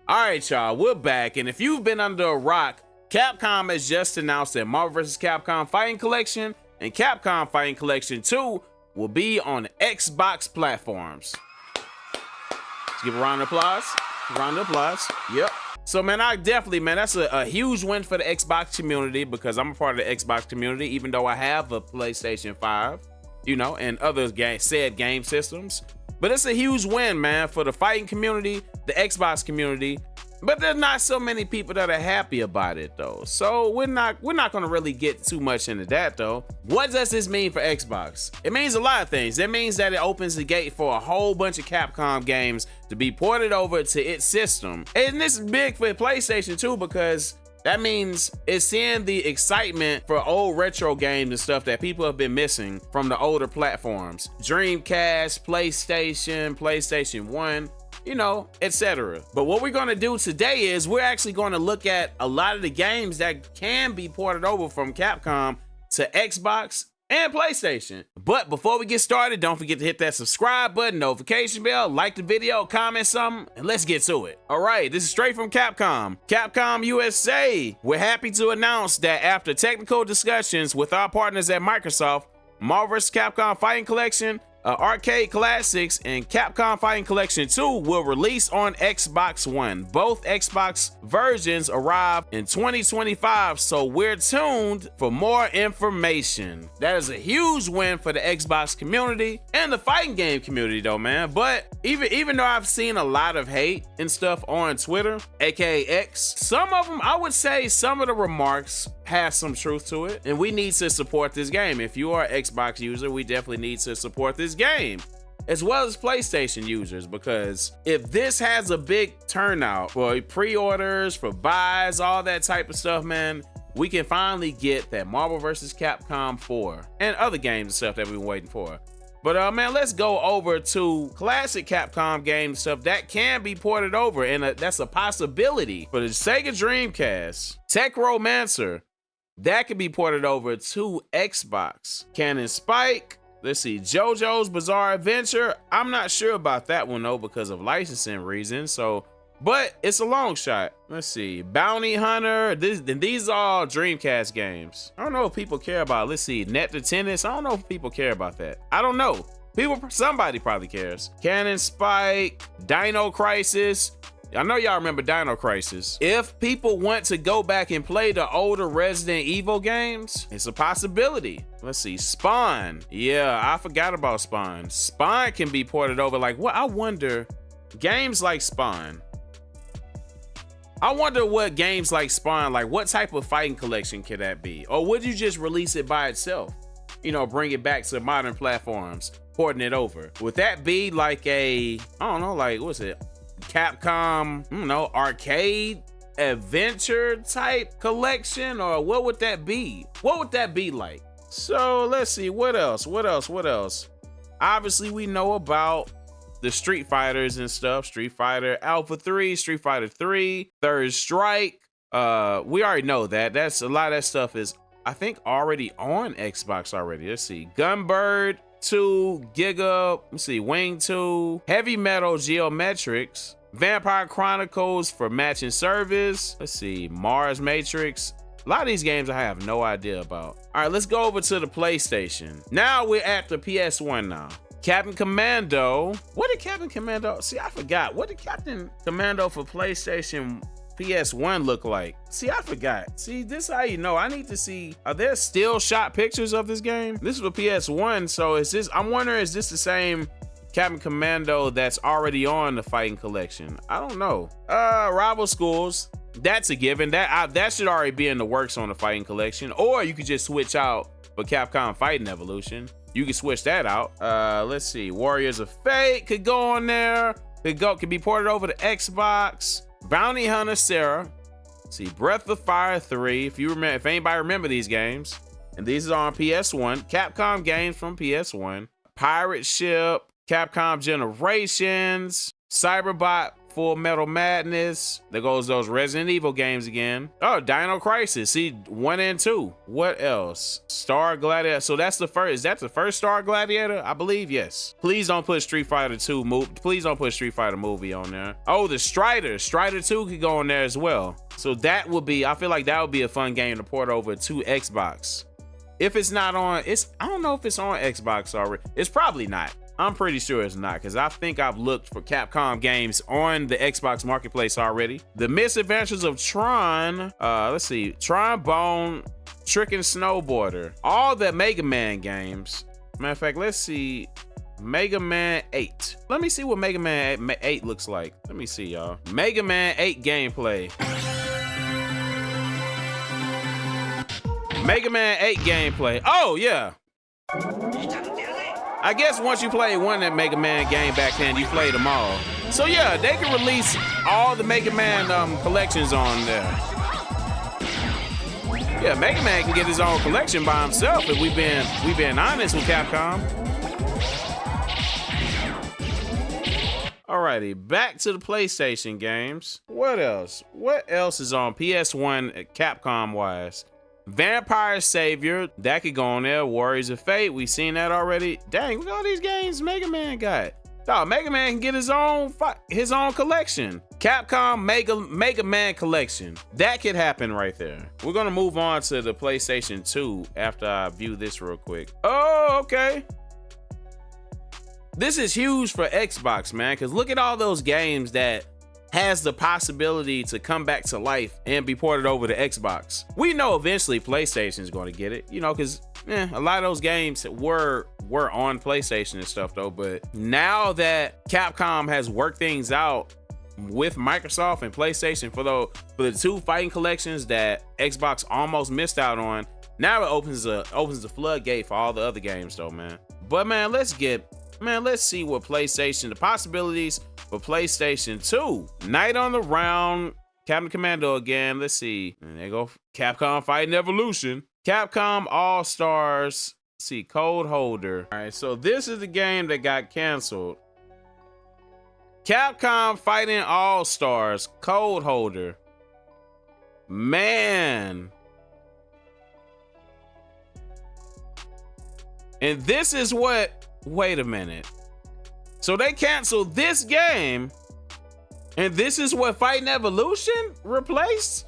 All right, y'all, we're back. And if you've been under a rock, Capcom has just announced that Marvel vs. Capcom Fighting Collection and Capcom Fighting Collection 2 will be on Xbox platforms. Let's give a round of applause. Round of applause. Yep. So, man, that's a huge win for the Xbox community because I'm a part of the Xbox community, even though I have a PlayStation 5, you know, and other said game systems. But it's a huge win, man, for the fighting community, the Xbox community. But there's not so many people that are happy about it, though. So we're not gonna really get too much into that, though. What does this mean for Xbox? It means a lot of things. It means that it opens the gate for a whole bunch of Capcom games to be ported over to its system. And this is big for PlayStation too, because that means it's seeing the excitement for old retro games and stuff that people have been missing from the older platforms. Dreamcast, PlayStation 1, you know, etc. But what we're gonna do today is we're actually gonna look at a lot of the games that can be ported over from Capcom to Xbox and PlayStation. But before we get started, don't forget to hit that subscribe button, notification bell, like the video, comment something, and let's get to it. All right, this is straight from Capcom. Capcom USA, we're happy to announce that after technical discussions with our partners at Microsoft, Marvel vs. Capcom Fighting Collection, Arcade Classics, and Capcom Fighting Collection 2 will release on Xbox One. Both Xbox versions arrive in 2025, so we're tuned for more information. That is a huge win for the Xbox community and the fighting game community, though, man. But even though I've seen a lot of hate and stuff on Twitter, aka X, some of them, I would say some of the remarks has some truth to it, and we need to support this game. If you are an Xbox user, we definitely need to support this game, as well as PlayStation users, because if this has a big turnout for pre-orders, for buys, all that type of stuff, man, we can finally get that Marvel vs. Capcom 4 and other games and stuff that we've been waiting for. But man, let's go over to classic Capcom game stuff that can be ported over, and that's a possibility for the Sega Dreamcast. Tech Romancer, that can be ported over to Xbox. Cannon Spike, let's see, JoJo's Bizarre Adventure. I'm not sure about that one though because of licensing reasons, but it's a long shot. Let's see, Bounty Hunter. These are all Dreamcast games. I don't know if people care about it. Let's see, Net to Tennis. I don't know if people care about that. I don't know. Somebody probably cares. Cannon Spike, Dino Crisis. I know y'all remember Dino Crisis. If people want to go back and play the older Resident Evil games, it's a possibility. Let's see, Spawn. Yeah, I forgot about Spawn. Spawn can be ported over. Like, what? I wonder, games like Spawn. I wonder what games like Spawn, like what type of fighting collection could that be? Or would you just release it by itself? You know, bring it back to modern platforms, porting it over. Would that be like a, I don't know, like, what's it? Capcom, I don't know, arcade adventure type collection, or what would that be? What would that be like? So let's see, what else? Obviously we know about the Street Fighters and stuff. Street Fighter Alpha 3, Street Fighter 3, Third Strike. We already know that. That's a lot of that stuff is, I think, already on Xbox already. Let's see, Gunbird 2, Giga, let's see, Wing 2, Heavy Metal Geometrics, Vampire Chronicles for Match and Service. Let's see, Mars Matrix. A lot of these games I have no idea about. All right, let's go over to the PlayStation. Now we're at the PS1 now. Captain Commando. What did Captain Commando? See, I forgot. What did Captain Commando for PlayStation PS1 look like? See, I forgot. See, this is how you know. I need to see, are there still shot pictures of this game? This is for PS1, so is this, I'm wondering, is this the same Captain Commando that's already on the Fighting Collection? I don't know. Rival Schools, that's a given. That should already be in the works on the Fighting Collection, or you could just switch out for Capcom Fighting Evolution. You can switch that out. Let's see, Warriors of Fate could go on there. Could be ported over to Xbox. Bounty Hunter Sarah. See, Breath of Fire 3, if anybody remember these games. And these are on PS1. Capcom games from PS1. Pirate Ship, Capcom Generations, Cyberbot Full Metal Madness. There goes those Resident Evil games again. Oh, Dino Crisis. See, 1 and 2. What else? Star Gladiator. So that's the first. Is that the first Star Gladiator? I believe, yes. Please don't put Street Fighter 2 Please don't put Street Fighter movie on there. Oh, the Strider. Strider 2 could go on there as well. So that would be, I feel like that would be a fun game to port over to Xbox. If it's not on, I don't know if it's on Xbox already. It's probably not. I'm pretty sure it's not, because I think I've looked for Capcom games on the Xbox Marketplace already. The Misadventures of Tron, let's see, Tron Bone, Trick and Snowboarder, all the Mega Man games. Matter of fact, let's see, Mega Man 8. Let me see what Mega Man 8 looks like. Let me see, y'all. Mega Man 8 gameplay. Mega Man 8 gameplay. Oh, yeah. I guess once you play one that Mega Man game back then, you played them all. So yeah, they can release all the Mega Man collections on there. Yeah, Mega Man can get his own collection by himself if we've been honest with Capcom. Alrighty, back to the PlayStation games. What else? What else is on PS1 Capcom wise? Vampire Savior, that could go on there. Warriors of Fate, we seen that already. Dang, look at all these games Mega Man got. Dog, Mega Man can get his own collection. Capcom Mega Man collection. That could happen right there. We're gonna move on to the PlayStation 2 after I view this real quick. Oh, okay. This is huge for Xbox, man, because look at all those games that has the possibility to come back to life and be ported over to Xbox. We know eventually PlayStation is going to get it, you know, because a lot of those games were on PlayStation and stuff though. But now that Capcom has worked things out with Microsoft and PlayStation for the two fighting collections that Xbox almost missed out on, now it opens the floodgate for all the other games though, man. But man, let's see what PlayStation, the possibilities for PlayStation 2. Night on the Round, Captain Commando again. Let's see. And there go Capcom Fighting Evolution. Capcom All-Stars. Let's see, Code Holder. All right, so this is the game that got canceled. Capcom Fighting All-Stars, Code Holder. Man. And this is what, wait a minute. So they canceled this game, and this is what Fighting Evolution replaced?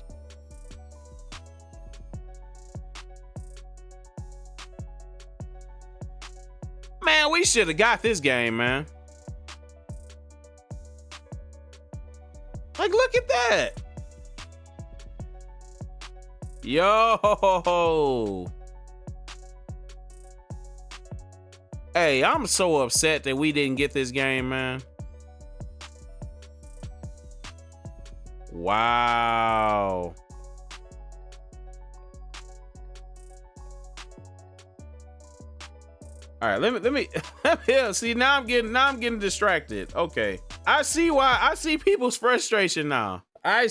Man, we should have got this game, man. Like, look at that. Yo. Hey, I'm so upset that we didn't get this game, man. Wow. All right, let me yeah, see, now I'm getting distracted. Okay. I see people's frustration now. I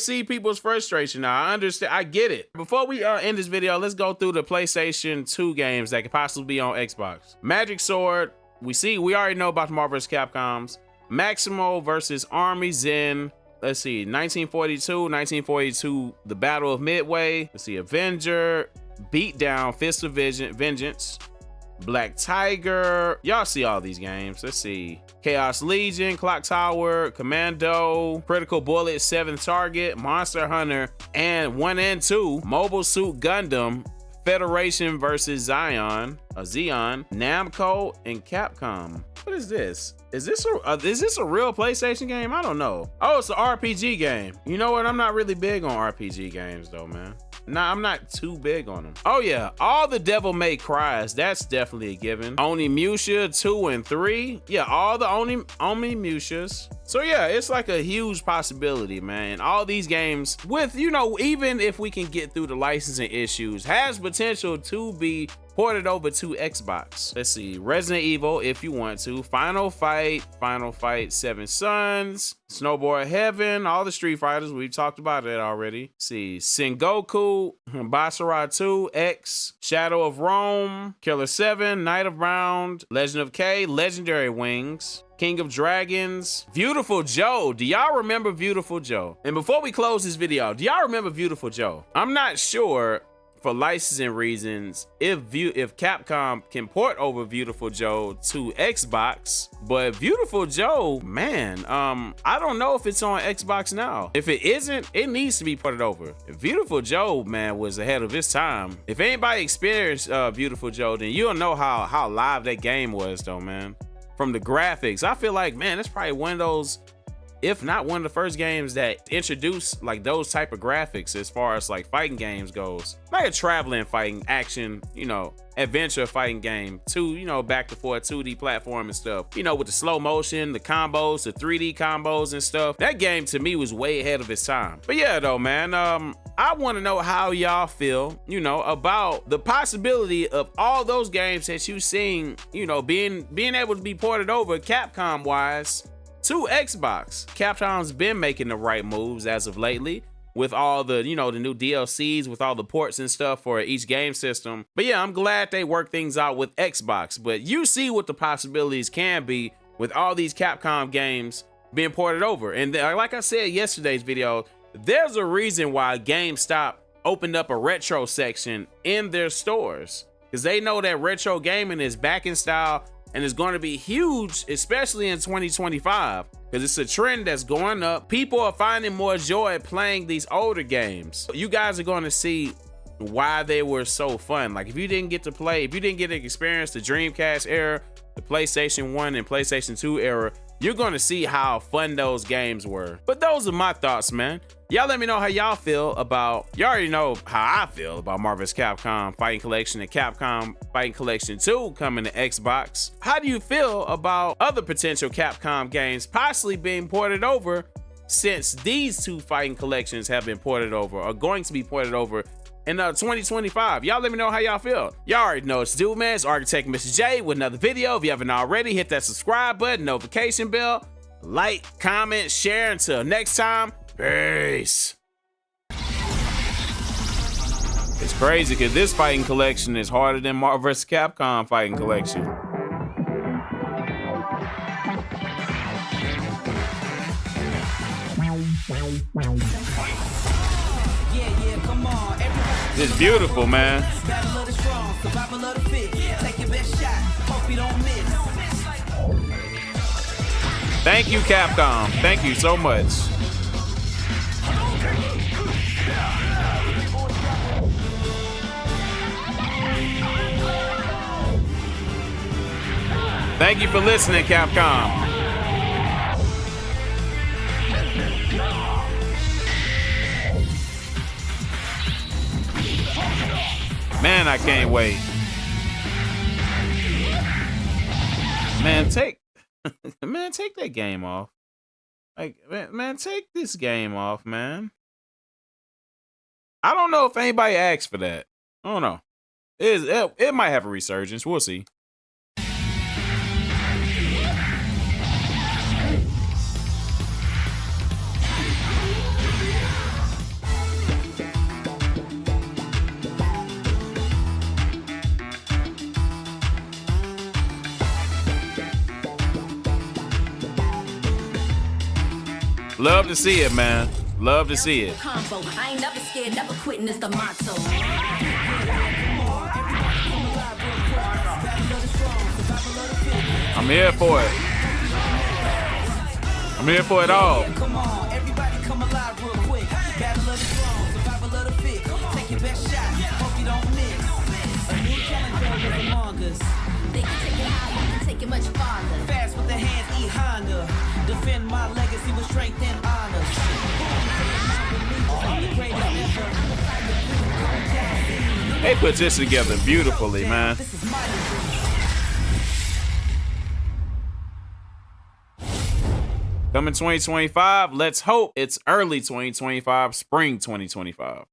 understand. I get it. Before we end this video, let's go through the PlayStation 2 games that could possibly be on Xbox. Magic Sword. We already know about the Marvel vs. Capcoms. Maximo versus Army Zen. Let's see, 1942, The Battle of Midway. Let's see, Avenger, Beatdown, Fist of Vengeance, Black Tiger. Y'all see all these games. Let's see. Chaos Legion, Clock Tower, Commando, Critical Bullet, 7th Target, Monster Hunter, and 1 and 2, Mobile Suit Gundam, Federation versus Xeon, Namco, and Capcom. What is this? Is this a real PlayStation game? I don't know. Oh, it's an RPG game. You know what? I'm not really big on RPG games though, man. Nah, I'm not too big on them. Oh yeah, all the Devil May Cries, that's definitely a given. Onimusha 2 and 3. Yeah, all the Onimushas. So yeah, it's like a huge possibility, man. All these games with, you know, even if we can get through the licensing issues, has potential to be ported over to Xbox. Let's see, Resident Evil, if you want to, Final Fight, 7 Sons, Snowboard Heaven, all the Street Fighters, we've talked about it already. Let's see, Sengoku, Basara 2, X, Shadow of Rome, Killer 7, Night of Round, Legend of K, Legendary Wings, King of Dragons, Beautiful Joe. Do y'all remember Beautiful Joe? And before we close this video, do y'all remember Beautiful Joe? I'm not sure, for licensing reasons, if Capcom can port over Beautiful Joe to Xbox, but Beautiful Joe, man, I don't know if it's on Xbox now. If it isn't, it needs to be ported over. Beautiful Joe, man, was ahead of its time. If anybody experienced Beautiful Joe, then you'll know how live that game was, though, man. From the graphics, I feel like, man, that's probably one of those, if not one of the first games that introduced like those type of graphics as far as like fighting games goes. Like a traveling fighting action, you know, adventure fighting game to, you know, back to forth 2D platform and stuff, you know, with the slow motion, the combos, the 3D combos and stuff. That game to me was way ahead of its time. But yeah, though, man, I want to know how y'all feel, you know, about the possibility of all those games that you've seen, you know, being able to be ported over Capcom wise to Xbox. Capcom's been making the right moves as of lately with all the, you know, the new DLCs, with all the ports and stuff for each game system. But yeah, I'm glad they work things out with Xbox. But you see what the possibilities can be with all these Capcom games being ported over. And like I said yesterday's video, there's a reason why GameStop opened up a retro section in their stores, because they know that retro gaming is back in style and is going to be huge, especially in 2025, because it's a trend that's going up. People are finding more joy playing these older games. You guys are going to see why they were so fun. Like, if you didn't get to experience the Dreamcast era, the PlayStation 1 and PlayStation 2 era, you're going to see how fun those games were. But those are my thoughts, man. Y'all let me know how y'all feel about, you already know how I feel about Marvel vs. Capcom Fighting Collection and Capcom Fighting Collection 2 coming to Xbox. How do you feel about other potential Capcom games possibly being ported over, since these two fighting collections have been ported over, or going to be ported over in 2025? Y'all let me know how y'all feel. Y'all already know it's Dude, man. It's Architect Mr. J with another video. If you haven't already, hit that subscribe button, notification bell, like, comment, share. Until next time, peace. It's crazy because this fighting collection is harder than Marvel vs. Capcom Fighting Collection. It's beautiful, man. Thank you, Capcom. Thank you so much. Thank you for listening, Capcom. Man, I can't wait. Man, take that game off. Like, man, take this game off, man. I don't know if anybody asked for that. I don't know. It might have a resurgence. We'll see. Love to see it, man. Love to see it. I ain't never scared, never quitting is the motto. I'm here for it. I'm here for it all. Come on, everybody come alive real quick. Battle of the strong, survival of the fit. Take your best shot, hope you don't miss. A new challenger is among us. They can take it higher, take it much farther. Fast with the hands, eat Honda. Defend my legacy with strength and honor. They put this together beautifully, man. Coming 2025, let's hope it's early 2025, spring 2025.